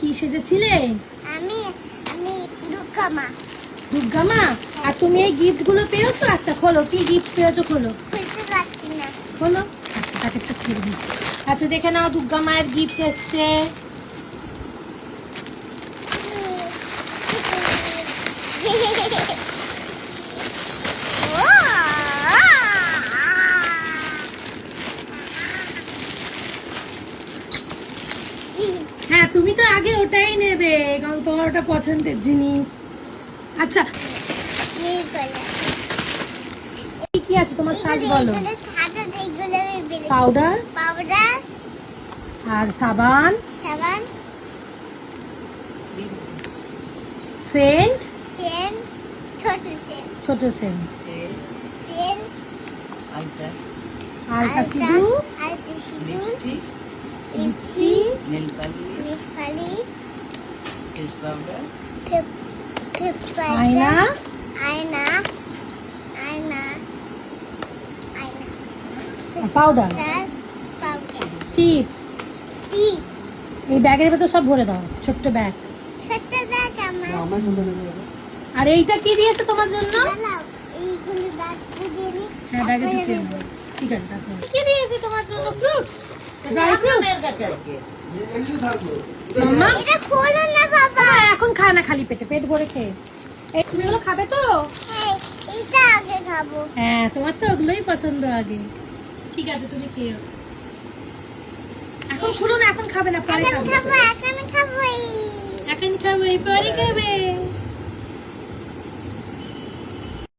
কি সেজেছিলে? আমি আমি দুর্গা মা। দুর্গা মা? আর তুমি এই গিফট গুলো পেয়েছো? আচ্ছা খোলো, কি গিফট পেয়েছো খোলো। খুলতে পারছি না। খোলো। আচ্ছা প্যাকেটটা ছেড়ে দিচ্ছি। আচ্ছা দেখে নাও দুর্গা মায়ের গিফট এসছে। হ্যাঁ তুমি তো আগে ওটাই নেবে কারণ তোমার ওটা পছন্দের জিনিস। আচ্ছা কি আছে তোমার সাজ বলো? পাউডার, পাউডার আর সাবান, সাবান, সেন্ট, সেন্ট, ছোট সেন্ট, ছোট সেন্ট, তেল, আলতা সিঁদুর, আলতা সিঁদুর, lipstick, nail polish, nail polish, face powder, আয়না, আয়না, আয়না, আয়না, পাউডার, পাউডার, টিপ। টিপ। এই ব্যাগের ভেতর সব ভরে দাও, ছোট্ট ব্যাগ। ছোট্ট ব্যাগ আমার। আর এইটা কি দিয়েছে তোমার জন্য? দাঁড়াও, এইগুলো ব্যাগে দিয়ে দিই। হ্যাঁ ব্যাগে ঢুকিয়ে নেবো। ঠিক আছে রাখো। কি দিয়েছে তোমার জন্য? Fruit, dry fruit. মাম্মা এটা খোলো না বাবা। এখন খায় না, খালি পেটে, পেট ভরে খেয়ে। এই তুমি এগুলো খাবে তো? হ্যাঁ, এটা আগে খাবো। হ্যাঁ তোমার তো ওগুলোই পছন্দ আগে। ঠিক আছে তুমি খেও। এখন খুলো না, এখন খাবে না, পরে এখন খাবে। খাবো, এখন খাবো। এখন খাবে, পরে খাবে।